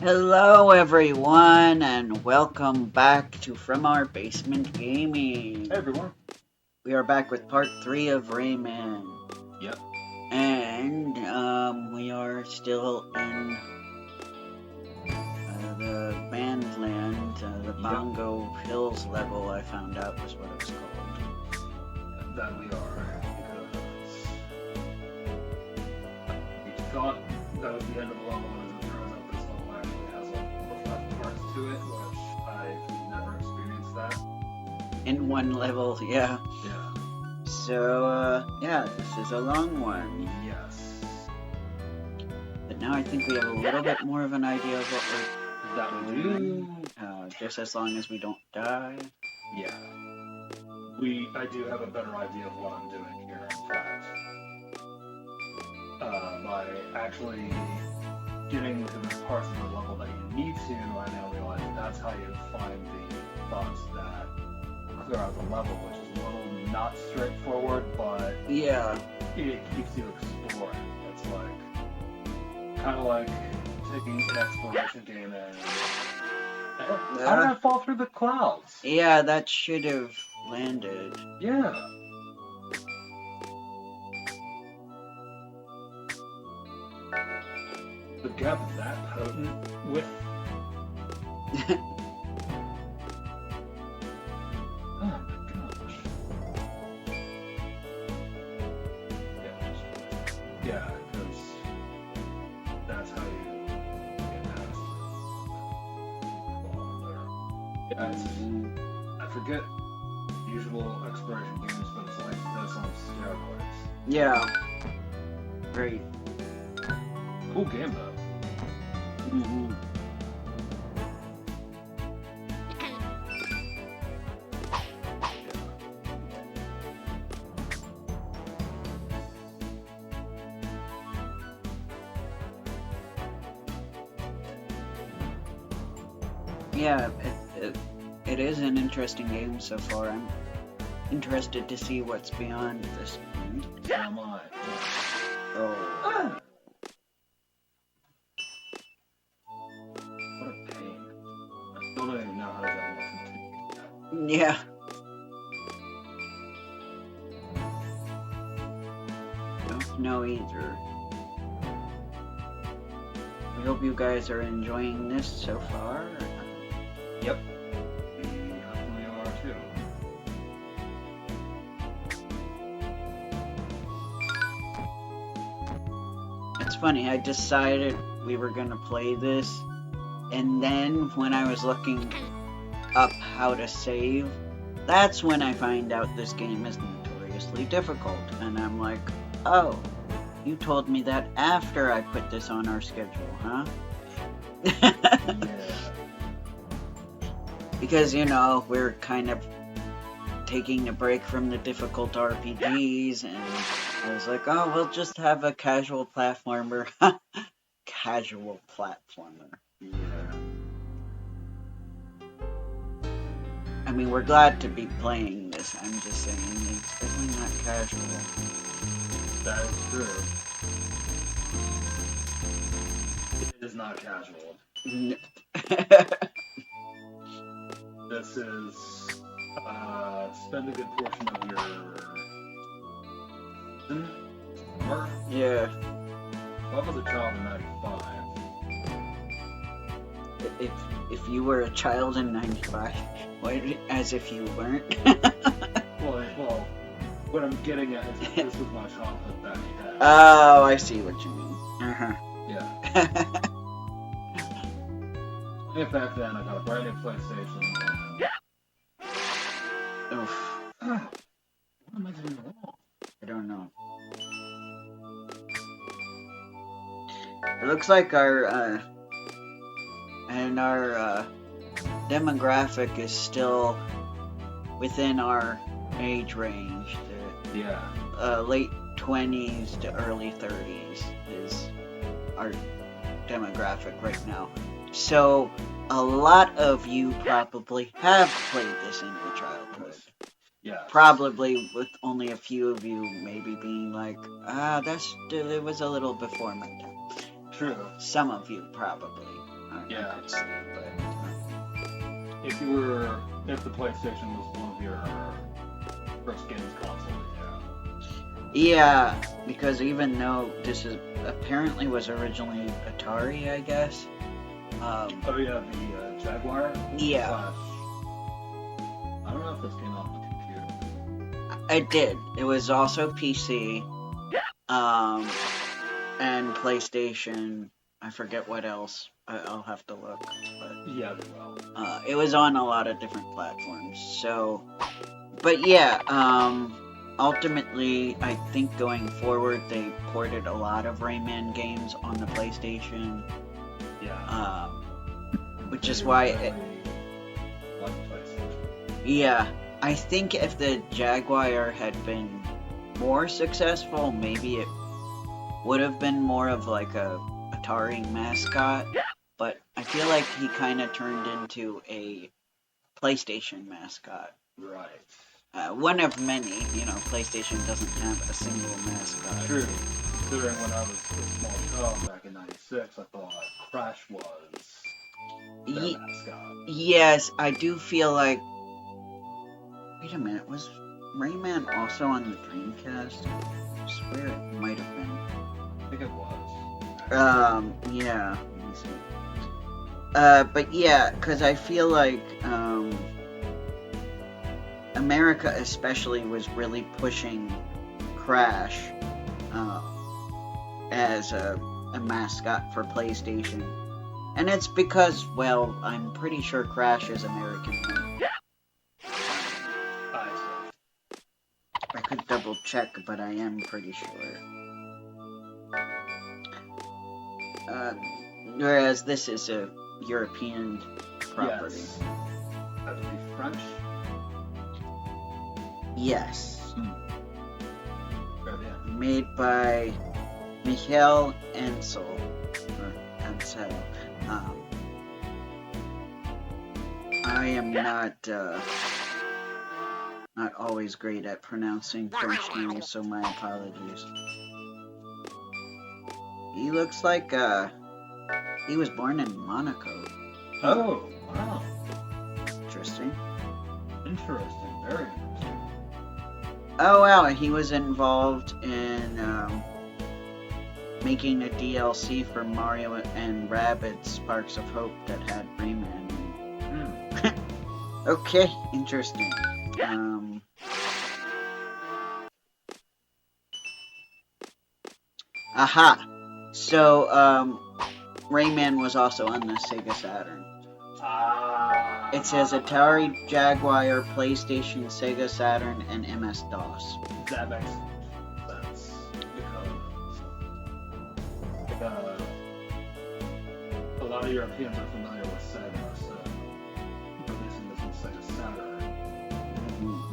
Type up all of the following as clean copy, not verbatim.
Hello, everyone, and welcome back to From Our Basement Gaming. Hey everyone. We are back with part 3 of Rayman. Yep. And we are still in the Bandland, the Bongo Hills level. I found out was what it was called. That we are, because we thought that was the end of the level, and as it turns out, this level actually has a 5 parts to it, which I've never experienced that. In one level, yeah. Yeah. So, yeah, this is a long one. Yes. But now I think we have a little bit more of an idea of what That we're we doing. Just as long as we don't die. Yeah. I do have a better idea of what I'm doing here, in fact. By actually getting to the parts of the level that you need to, I now realize that's how you find the bugs that clear out the level, which is a little not straightforward, but yeah, it keeps you exploring. It's like kind of like taking an exploration game and how did I fall through the clouds? Yeah, that should have landed. Yeah. The gap is that potent with. Oh my gosh. Yeah, because that's how you get past it. Yeah, I forget usual exploration games, but it's like this on steroids. Yeah. Great. Cool game though. Mm-hmm. Yeah, it is an interesting game so far. I'm interested to see what's beyond this point. So am I. Oh. What a pain. I still don't even know how to continue. Yeah. Don't know either. We hope you guys are enjoying this so far. Yep. We definitely are too. It's funny, I decided we were gonna play this, and then when I was looking up how to save, that's when I find out this game is notoriously difficult, and I'm like, oh, you told me that after I put this on our schedule, huh? Yeah. Because, you know, we're kind of taking a break from the difficult RPGs, and I was like, oh, we'll just have a casual platformer. Casual platformer. Yeah. I mean, we're glad to be playing this. I'm just saying, it's definitely not casual. That is true. It is not casual. This is spend a good portion of your summer. Yeah. If I was a child in '95. If you were a child in '95, as if you weren't. well, what I'm getting at is that this was my childhood back then. Oh, I see what you mean. Uh-huh. Yeah. And back then, I got a brand new PlayStation. Oof. What am I doing wrong? I don't know. It looks like our demographic is still within our age range. Yeah. Late 20s to early 30s is our demographic right now. So a lot of you probably have played this in your childhood. Yeah. Probably with only a few of you maybe being like, it was a little before my time. True. Some of you probably. Yeah. I could see, but If the PlayStation was one of your first games console, yeah, because even though this is apparently was originally Atari, I guess. Oh yeah, the Jaguar. Yeah. I don't know if this came out on the computer. It did. It was also PC, and PlayStation. I forget what else. I'll have to look. But Yeah, well. it was on a lot of different platforms. So, but yeah, ultimately, I think going forward, they ported a lot of Rayman games on the PlayStation. Yeah. Which is why PlayStation. Yeah, I think if the Jaguar had been more successful, maybe it would have been more of like a Atari mascot. But I feel like he kind of turned into a PlayStation mascot. Right. One of many. PlayStation doesn't have a single mascot. True. Considering when I was a small child back in '96, I thought Crash was their mascot. Yes, I do feel like. Wait a minute, was Rayman also on the Dreamcast? I swear it might have been. I think it was. Yeah. Let me see. But yeah, because I feel like, America especially was really pushing Crash, as a mascot for PlayStation. And it's because, well, I'm pretty sure Crash is American. I could double check, but I am pretty sure. Whereas this is a European property. Yes. I believe French. Yes. Yeah. Made by Michael Ansel. Or Ansel. I am not always great at pronouncing French names, so my apologies. He looks like he was born in Monaco. Oh, wow. Interesting. Interesting. Very interesting. Oh wow, he was involved in making a DLC for Mario and Rabbids Sparks of Hope that had Rayman. Okay, interesting. Aha! So, Rayman was also on the Sega Saturn. It says Atari, Jaguar, PlayStation, Sega Saturn, and MS-DOS. That makes sense. Because a lot of Europeans are familiar with Sega, so releasing this on Sega Saturn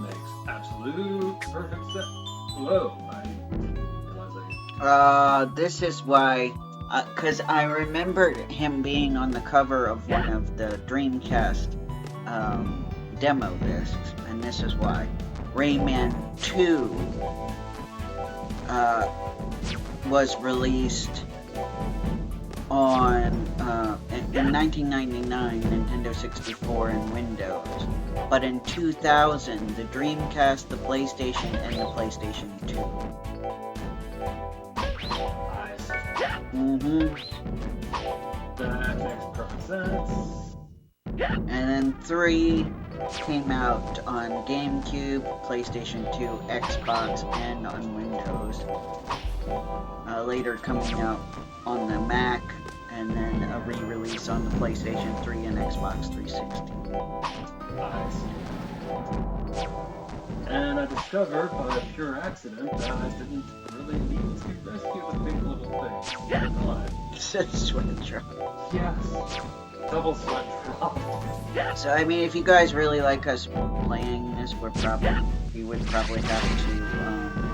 makes absolute perfect sense. Whoa, I realized This is why, because I remember him being on the cover of one of the Dreamcast demo discs, and this is why. Rayman 2 was released on in 1999 Nintendo 64 and Windows, but in 2000 the Dreamcast, the PlayStation, and the PlayStation 2. that makes perfect sense. And then 3 came out on GameCube, PlayStation 2, Xbox, and on Windows. Later coming out on the Mac, and then a re-release on the PlayStation 3 and Xbox 360. And I discovered by pure accident that I didn't really need to rescue the big little thing. Sweat drop. Yes. Double sweat drop. So I mean, if you guys really like us playing this, we would probably have to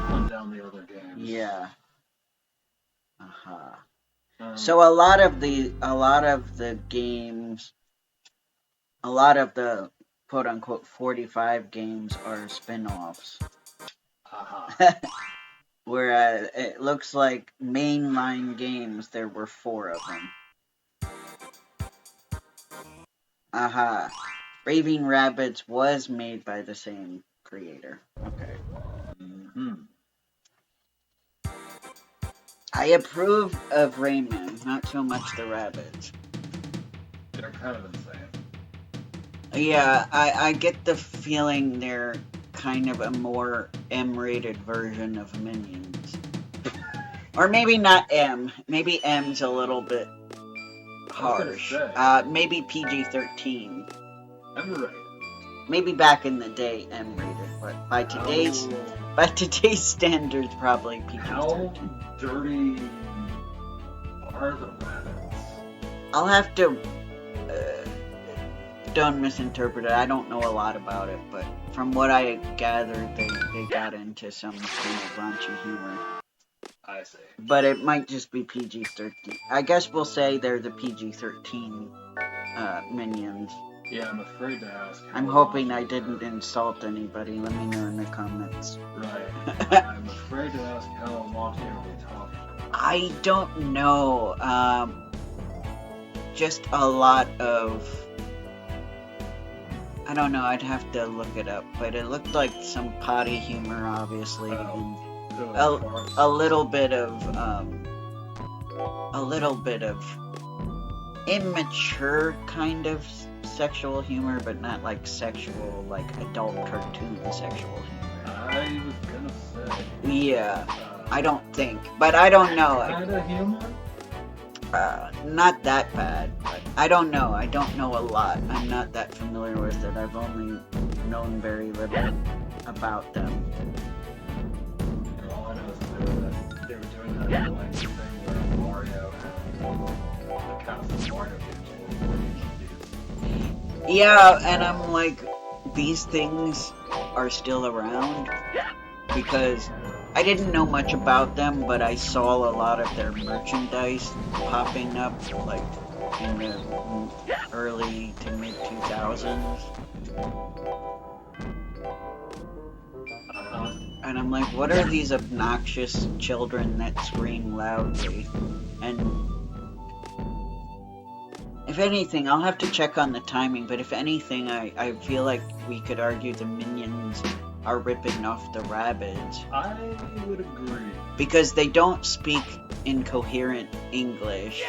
hunt down the other games. Yeah. So a lot of the games, a lot of the quote unquote 45 games are spin-offs. Whereas it looks like mainline games, there were 4 of them. Aha. Raving Rabbids was made by the same creator. Okay. Mm-hmm. I approve of Rayman, not so much the Rabbids. They're kind of insane. Yeah, I get the feeling they're kind of a more M-rated version of Minions. Or maybe not M. Maybe M's a little bit harsh. Maybe PG-13. M-rated. Maybe back in the day M-rated, but by today's standards, probably PG-13. How dirty are the rabbits? I'll have to... don't misinterpret it. I don't know a lot about it, but from what I gathered, they got into some kind of raunchy humor. I see. But it might just be PG-13. I guess we'll say they're the PG-13 Minions. Yeah, I'm afraid to ask. I'm hoping I didn't insult anybody. Let me know in the comments. Right. I'm afraid to ask how long are we talking about? I don't know. Just a lot of... I don't know, I'd have to look it up. But it looked like some potty humor, obviously. And a little bit of immature kind of sexual humor, but not like sexual, like adult cartoon sexual humor. I was gonna say. Yeah, I don't think, but I don't know. Kind of humor? Not that bad, but I don't know. I don't know a lot. I'm not that familiar with it. I've only known very little about them. All I know is they were doing that annoying thing where Mario had the cast of Mario games. Yeah, and I'm like, these things are still around because I didn't know much about them, but I saw a lot of their merchandise popping up, like in the early to mid 2000s. And I'm like, what are these obnoxious children that scream loudly? And if anything, I'll have to check on the timing, but if anything, I feel like we could argue the Minions are ripping off the Rabbids. I would agree. Because they don't speak incoherent English.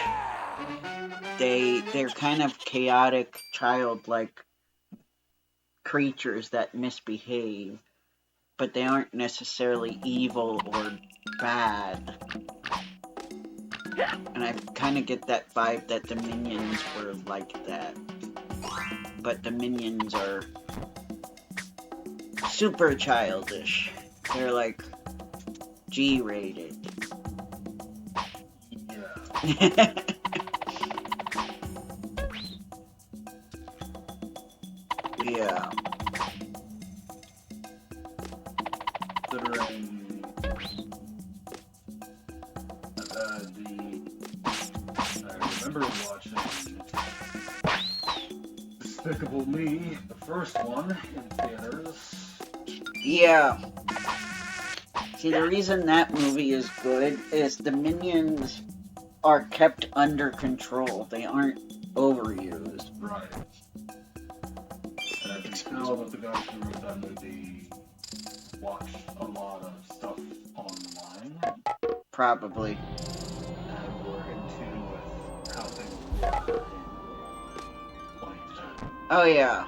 They're kind of chaotic, childlike creatures that misbehave, but they aren't necessarily evil or bad. And I kind of get that vibe that the Minions were like that. But the Minions are super childish. They're like G-rated. Yeah. Yeah. Considering I remember watching Despicable Me, the first one, in theaters. Yeah. See, the reason that movie is good is the Minions are kept under control. They aren't overused. Right. And I can tell that the guys who wrote that movie watched a lot of stuff online. Probably. And were in tune with how things were in 2010. Oh, yeah.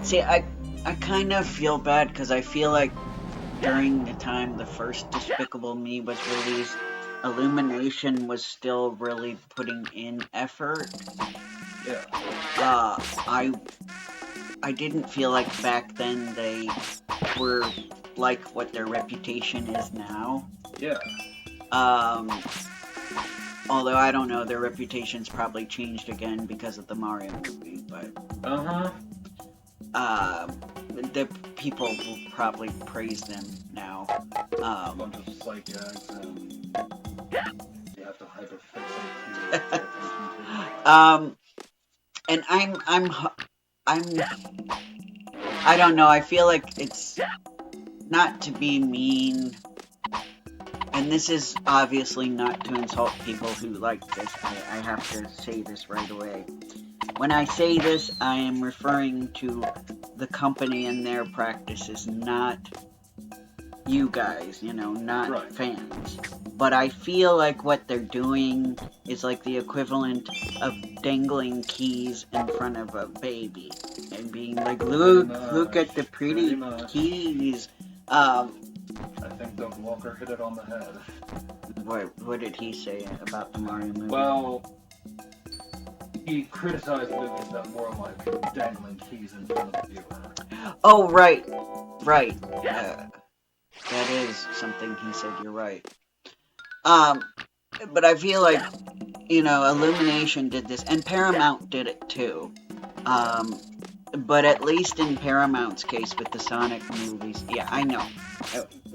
See, I kind of feel bad because I feel like during the time the first Despicable Me was released, Illumination was still really putting in effort. Yeah. I didn't feel like back then they were like what their reputation is now. Yeah. Although I don't know, their reputation's probably changed again because of the Mario movie, but the people will probably praise them now. A bunch of psych gags and you have to hyperfixate to pay attention to. And I don't know, I feel like it's not to be mean, and this is obviously not to insult people who like this, I have to say this right away. when I say this, I am referring to the company and their practices, not you guys, not Right. fans. But I feel like what they're doing is like the equivalent of dangling keys in front of a baby and being like, look at the pretty keys. I think Doug Walker hit it on the head. What did he say about the Mario movie? Well, he criticized movies that were like dangling keys in front of the viewer. Oh, right. That is something he said, you're right. But I feel like, Illumination did this, and Paramount did it too. But at least in Paramount's case with the Sonic movies, yeah, I know.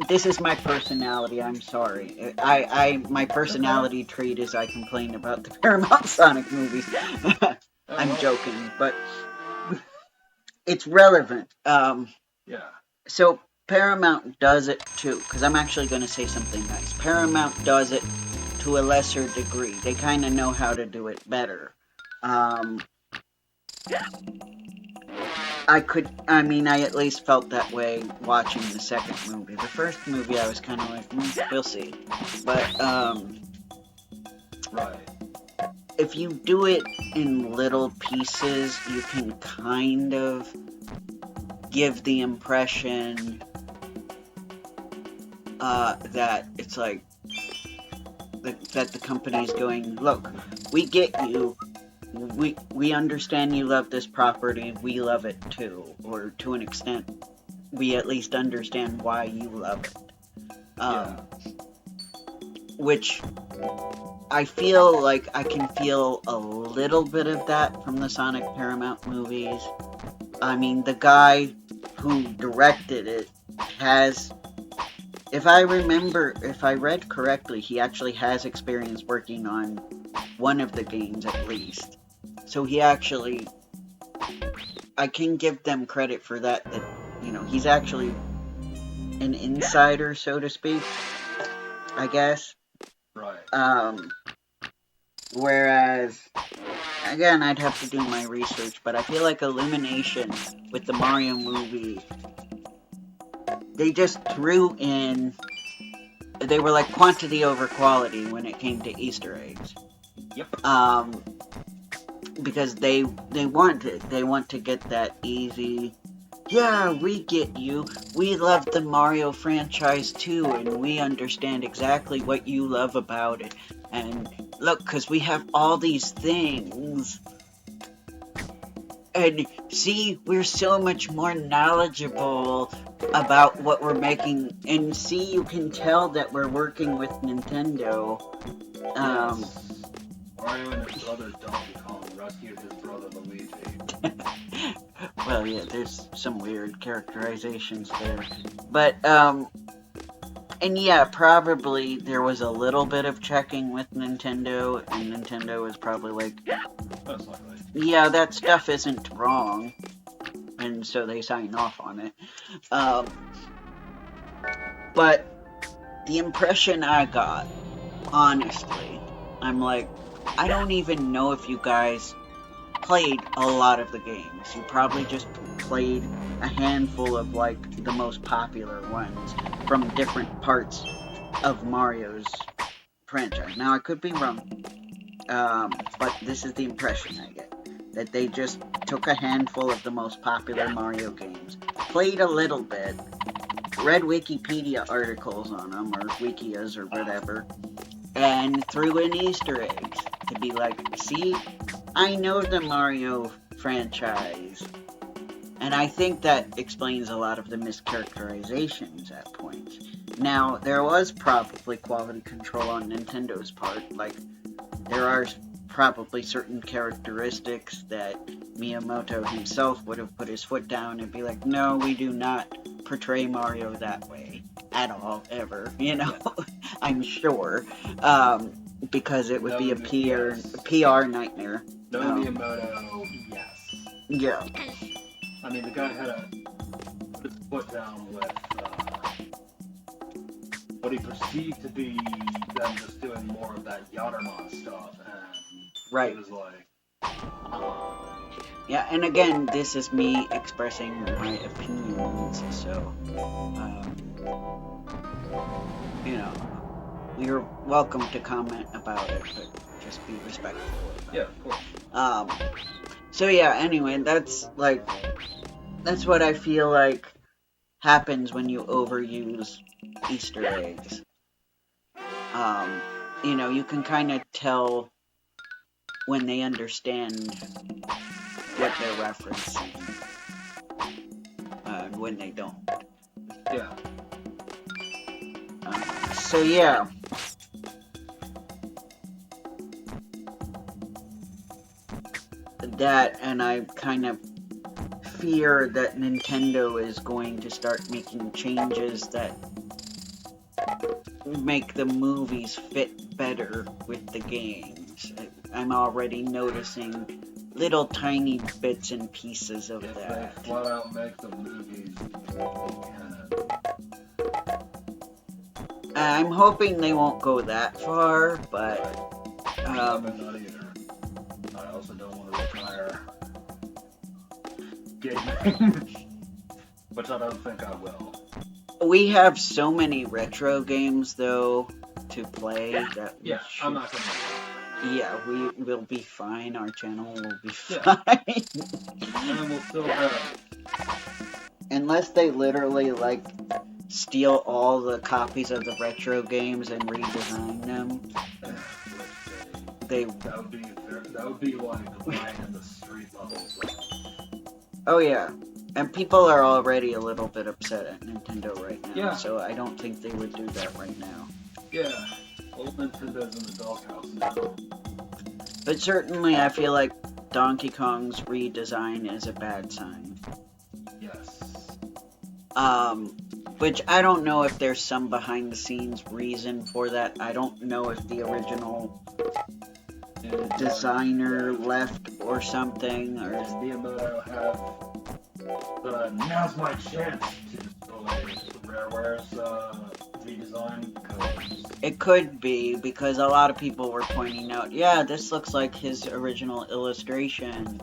This is my personality, I'm sorry. My personality trait is I complain about the Paramount Sonic movies. I'm joking, but it's relevant. Yeah. So Paramount does it too, because I'm actually going to say something nice. Paramount does it to a lesser degree. They kind of know how to do it better. I at least felt that way watching the second movie. The first movie, I was kind of like, we'll see. But, right. If you do it in little pieces, you can kind of give the impression that it's like, that the company's going, look, we get you. We understand you love this property, we love it too, or to an extent, we at least understand why you love it. Which I feel like I can feel a little bit of that from the Sonic Paramount movies. I mean, the guy who directed it has, if I read correctly, he actually has experience working on one of the games at least. So he actually, I can give them credit for that, he's actually an insider, so to speak, I guess. Right. Whereas, again, I'd have to do my research, but I feel like Illumination with the Mario movie, they just threw in, they were like quantity over quality when it came to Easter eggs. Yep. Because they want to get that easy, yeah, we get you, we love the Mario franchise too, and we understand exactly what you love about it, and look, because we have all these things, and see, we're so much more knowledgeable about what we're making, and see, you can tell that we're working with Nintendo. Yes. Mario and his brother Donkey Kong rescued his brother Luigi. Well, yeah, there's some weird characterizations there. But, and yeah, probably there was a little bit of checking with Nintendo, and Nintendo was probably like, Most likely. yeah, that stuff isn't wrong. And so they sign off on it. But the impression I got, honestly, I'm like, I don't even know if you guys played a lot of the games. You probably just played a handful of, like, the most popular ones from different parts of Mario's franchise. Now, I could be wrong, but this is the impression I get. That they just took a handful of the most popular Mario games, played a little bit, read Wikipedia articles on them, or Wikias, or whatever, and threw in Easter eggs to be like, see, I know the Mario franchise. And I think that explains a lot of the mischaracterizations at points. Now, there was probably quality control on Nintendo's part. Like, there are probably certain characteristics that Miyamoto himself would have put his foot down and be like, no, we do not portray Mario that way at all, ever, I'm sure, because it would be a PR nightmare. No Miyamoto, yes. Yeah. I mean, the guy had to put his foot down with what he perceived to be them just doing more of that Yattermon stuff, and right. he was like, Yeah, and again, this is me expressing my opinions, so, you're welcome to comment about it, but just be respectful about Yeah, it. of course. So yeah, anyway, that's what I feel like happens when you overuse Easter eggs. You can kind of tell when they understand what they're referencing, and when they don't. Yeah. So yeah. That, and I kind of fear that Nintendo is going to start making changes that make the movies fit better with the games. I'm already noticing little tiny bits and pieces of if that. They flat out make the movies canon. I'm hoping they won't go that far, but not either. I also don't want to retire gaming, which I don't think I will. We have so many retro games though to play that I'm not gonna. Yeah, we will be fine. Our channel will be fine. And we'll still have. Unless they literally steal all the copies of the retro games and redesign them. That would be like lying in the street levels. Oh yeah, and people are already a little bit upset at Nintendo right now. Yeah. So I don't think they would do that right now. Yeah, old Nintendo's in the doghouse now. But certainly, I feel like Donkey Kong's redesign is a bad sign. Yes. Which I don't know if there's some behind the scenes reason for that. I don't know if the original designer left or something, or does Miyamoto have now's my chance to destroy Rareware's redesign? It could be, because a lot of people were pointing out, yeah, this looks like his original illustration.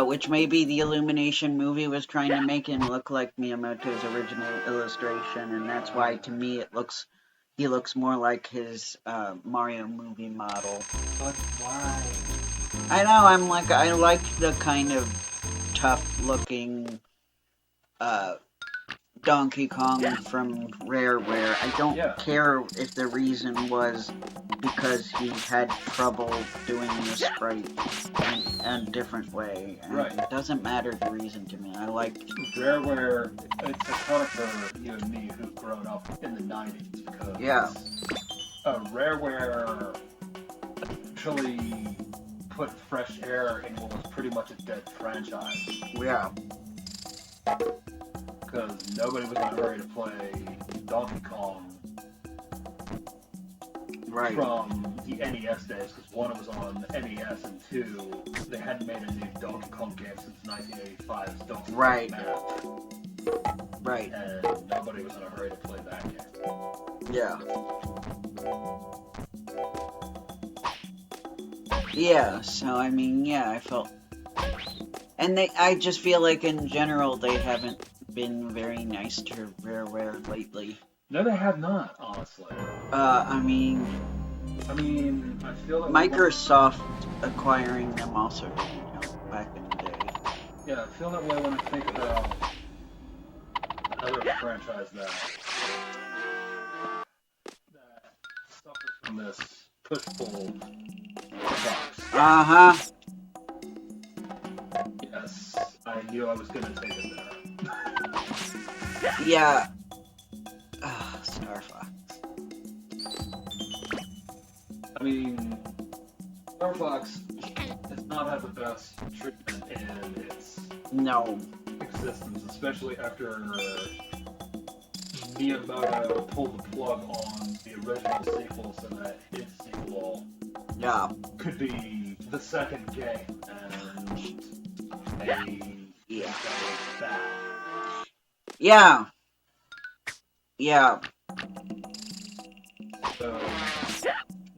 Which maybe the Illumination movie was trying to make him look like Miyamoto's original illustration, and that's why, to me, he looks more like his Mario movie model. But why? I know, I like the kind of tough-looking Donkey Kong from Rareware. I don't care if the reason was because he had trouble doing the sprite in a different way. Right. It doesn't matter the reason to me. I like Rareware. It's iconic for you and me who've grown up in the 90s because Rareware actually put fresh air in what was pretty much a dead franchise. Yeah. Because nobody was in a hurry to play Donkey Kong from the NES days, because one, it was on NES, and two, they hadn't made a new Donkey Kong game since 1985's Donkey Kong Map. Right. And nobody was in a hurry to play that game. Yeah. Yeah, so I mean, yeah, I felt... And I just feel like in general they haven't been very nice to Rareware lately. No, they have not, honestly. I mean, I feel like Microsoft acquiring them also didn't help back in the day. Yeah, I feel that way when I think about another franchise that suffers from this push-pull box. Uh-huh. Yes, I knew I was going to take it there. Yeah. Star Fox. I mean, Star Fox does not have the best treatment in its existence, especially after Miyamoto pulled the plug on the original sequel so that its sequel could be the second game, and Yeah. So,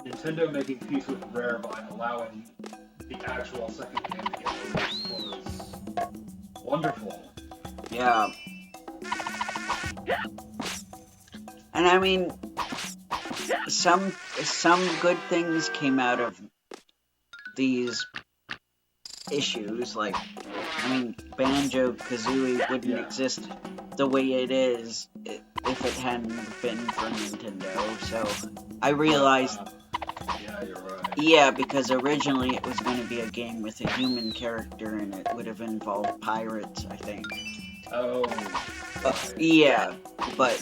Nintendo making peace with Rare by allowing the actual second game to get released was wonderful. Yeah. And I mean, some good things came out of these issues. Like, I mean, Banjo-Kazooie wouldn't Yeah. exist the way it is if it hadn't been for Nintendo. So I realized, Yeah, you're right. yeah, because originally it was going to be a game with a human character, and it would have involved pirates, I think. Oh. Right. Yeah, but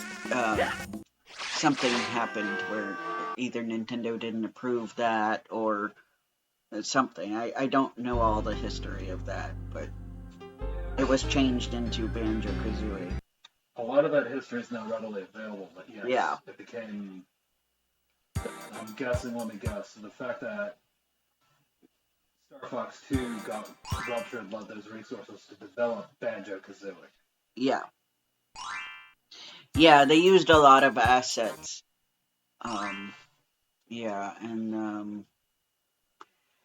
something happened where either Nintendo didn't approve that or something. I don't know all the history of that, but it was changed into Banjo-Kazooie. A lot of that history is now readily available, but yes, Yeah. it became. I'm guessing, let me guess, the fact that Star Fox 2 got ruptured led those resources to develop Banjo-Kazooie. Yeah. Yeah, they used a lot of assets. Yeah, and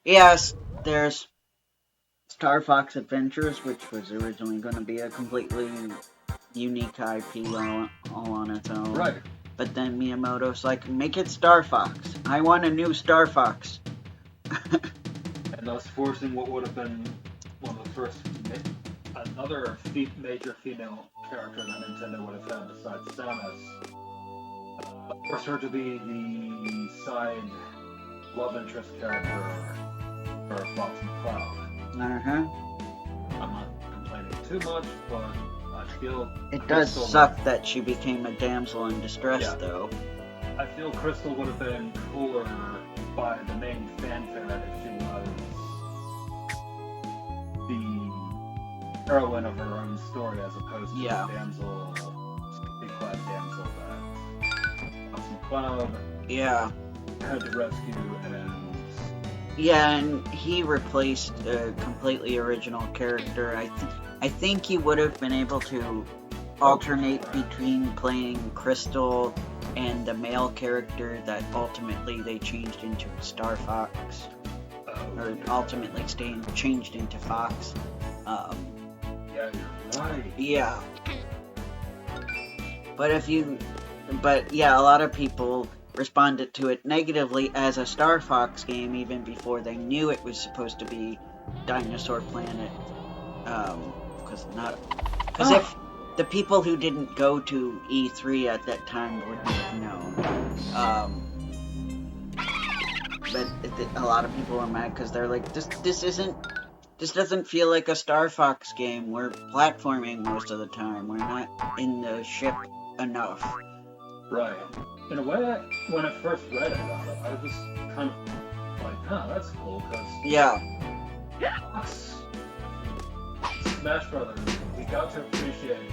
yes, there's Star Fox Adventures, which was originally going to be a completely unique IP all on its own. Right. But then Miyamoto's like, make it Star Fox. I want a new Star Fox. And thus forcing what would have been one of the first, another major female character that Nintendo would have had besides Samus, forced her to be the side love interest character for Fox McCloud. I'm not complaining too much, but I feel it does suck that she became a damsel in distress, though. I feel Crystal would have been cooler by the main fanfare if she was the heroine of her own story as opposed to the damsel, big-clad damsel that Fox McCloud had to rescue and... Yeah, and he replaced a completely original character. I think he would have been able to alternate between playing Crystal and the male character that ultimately they changed into Star Fox. Or ultimately changed into Fox. Yeah, you're right. Yeah. But yeah, a lot of people responded to it negatively as a Star Fox game even before they knew it was supposed to be Dinosaur Planet. Because if the people who didn't go to E3 at that time wouldn't have known. But a lot of people were mad because they're like, this doesn't feel like a Star Fox game. We're platforming most of the time. We're not in the ship enough. Right. In a way, when I first read about it, I was just kind of like, huh, that's cool, because Fox, Smash Brothers, we got to appreciate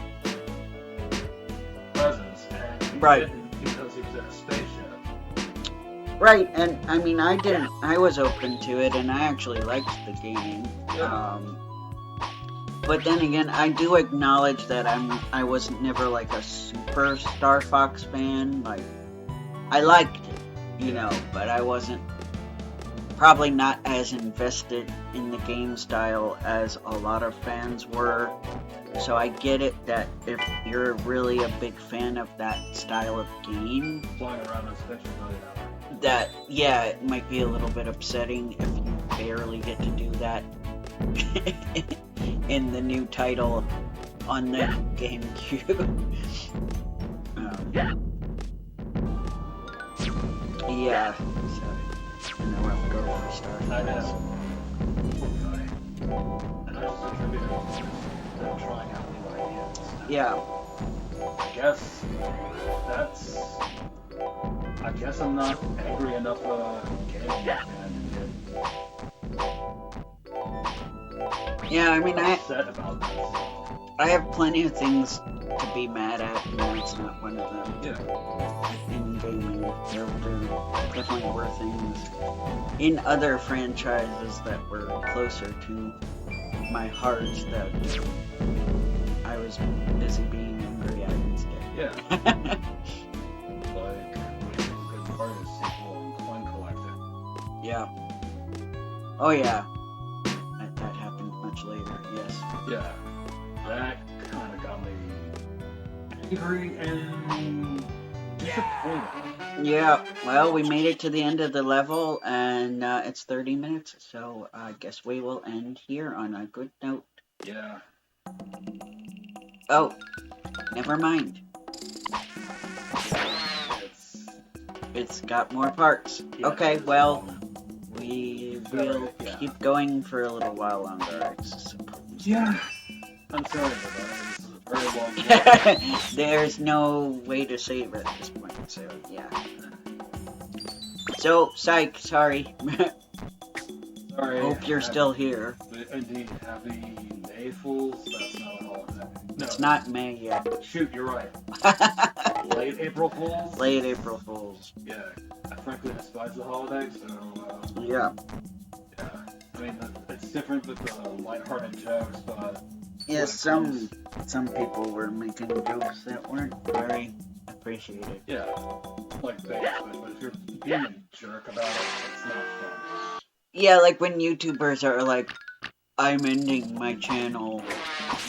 presence, and we didn't because he was in a spaceship. Right, and I mean, I was open to it, and I actually liked the game. Yeah. But then again, I do acknowledge that I was never like a super Star Fox fan. Like, I liked it, but I wasn't probably not as invested in the game style as a lot of fans were. So I get it that if you're really a big fan of that style of game, flying around in space really that it might be a little bit upsetting if you barely get to do that in the new title on the GameCube. Yeah. So, I know I'll go for Star Fox. I know. And I just attributed it to them trying out new ideas. Yeah. I guess I'm not angry enough gaming fan to Yeah, I mean, upset about this. I have plenty of things to be mad at, and that's not one of them. Yeah. In gaming, there definitely were things in other franchises that were closer to my heart that I was busy being angry at instead. Yeah. Like, waiting for the good Mario sequel and Coin Collector. Yeah. Oh yeah. That happened much later, yes. Yeah. that kind of got me angry and disappointed. Yeah, well, we made it to the end of the level, and it's 30 minutes, so I guess we will end here on a good note. Yeah. Oh, never mind. It's got more parts. Yeah, Okay, well, we will yeah. keep going for a little while longer, I suppose. Yeah. I'm sorry about that. This is a very long one. There's no way to save at this point, so yeah. So, psych, sorry. Sorry. Hope you're still here. Indeed, happy May Fools. That's not a holiday. No. It's not May yet. Shoot, you're right. Late April Fools? Late April Fools. Yeah. I frankly despise the holiday, so, yeah. Yeah. I mean, it's different with the lighthearted jokes, but... Yeah, some people were making jokes that weren't very appreciated. Yeah. Like, basically, but if you're being a jerk about it, it's not fun. Yeah, like when YouTubers are like, I'm ending my channel.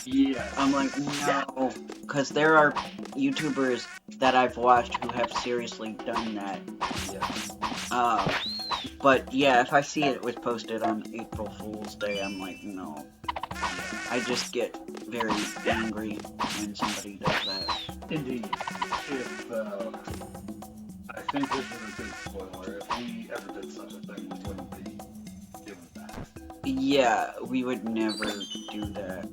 Yes. I'm like, no. Because there are YouTubers that I've watched who have seriously done that. Yeah. But yeah, if I see it was posted on April Fool's Day, I'm like, no. I just get very angry when somebody does that. Indeed. If, I think this is a big spoiler. If we ever did such a thing, we wouldn't be doing that. Yeah, we would never do that.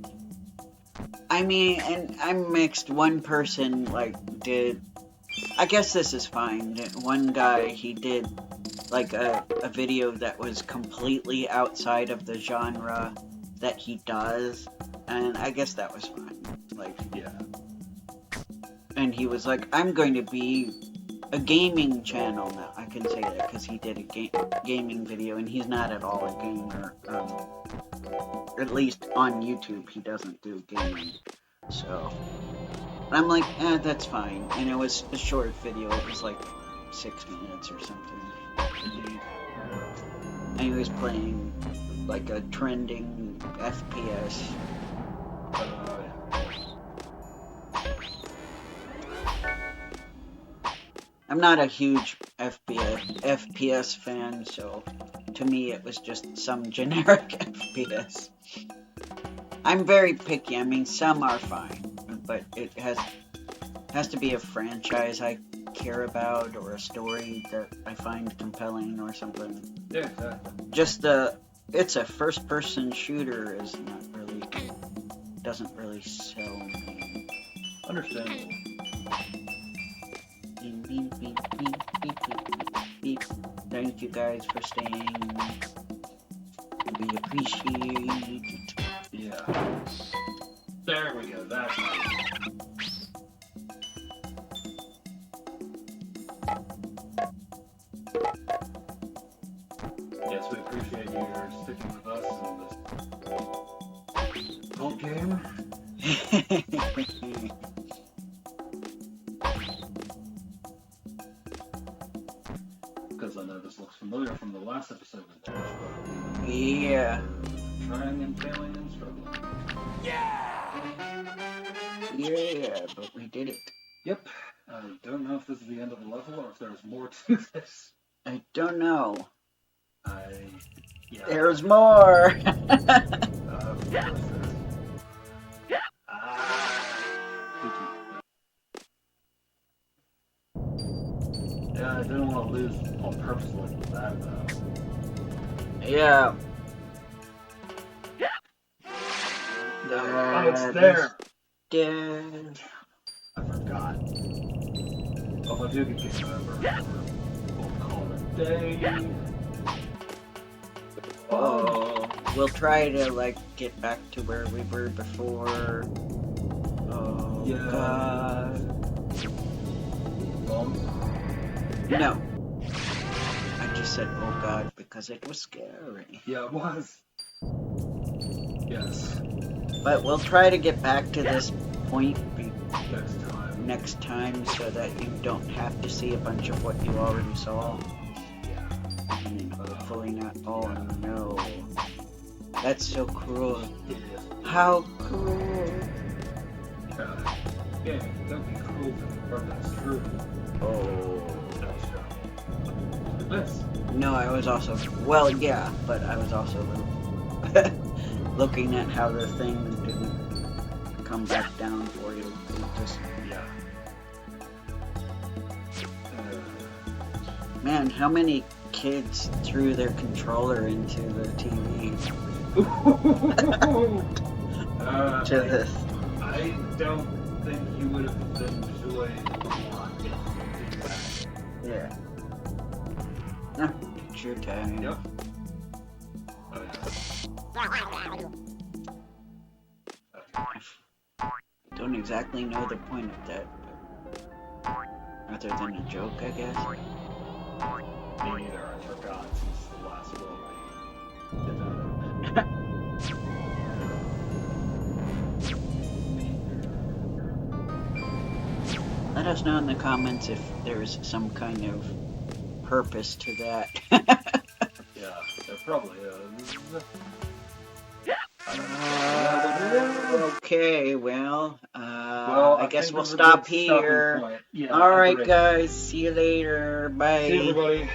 I mean, and I'm mixed. One person, like, did... I guess this is fine. One guy, he did, like, a video that was completely outside of the genre that he does, and I guess that was fine. Like, Yeah. and he was like, I'm going to be a gaming channel now. I can say that because he did a gaming video, and he's not at all a gamer. At least on YouTube, he doesn't do gaming. So, and I'm like, that's fine. And it was a short video. It was like 6 minutes or something. Indeed. And he was playing like a trending FPS. I'm not a huge FPS fan, so to me it was just some generic FPS. I'm very picky. I mean, some are fine, but it has to be a franchise I care about or a story that I find compelling or something. Yeah, exactly. Just it's a first-person shooter is not really, doesn't really sell me. Understandable. Beep, beep, beep, beep, beep, beep, beep. Thank you guys for staying. We appreciate it. Yeah. There we go. That's nice. Yes, we appreciate you sticking with us in this whole game. Because I know this looks familiar from the last episode we watched, but Yeah. trying and failing and struggling. Yeah, but we did it. Yep. I don't know if this is the end of the level or if there's more to this. I don't know. Yeah. There's more! Of course there is. Yeah, I didn't want to lose on purpose like that, though. Yeah. Oh, it's there! Dead. I forgot. Oh, if I do get kicked over, we'll call it a day. Oh, we'll try to, like, get back to where we were before. Oh, Yeah. God. No. I just said, oh, God, because it was scary. Yeah, it was. Yes. But we'll try to get back to this point Next time. so that you don't have to see a bunch of what you already saw. Yeah. And hopefully not. Oh, no. That's so cruel. It is. How cruel. Yeah, don't be cruel to the part that's true. Oh. That was terrible. Look at this. No, I was also, well, yeah, but I was also looking at how the thing didn't come back down for you. It just, Yeah. man, how many kids threw their controller into the TV? To this. I don't think you would have enjoyed a lot if you did that. Yeah. No, it's your time. Yep. I don't exactly know the point of that, but other than a joke, I guess. Me neither. I forgot since the last world we did that. Let us know in the comments if there's some kind of purpose to that. Yeah, there probably is. Okay, well, Well, I guess think we'll this is a stop good stopping here. point. Yeah, Alright, agreed. guys, see you later. Bye. See you, everybody.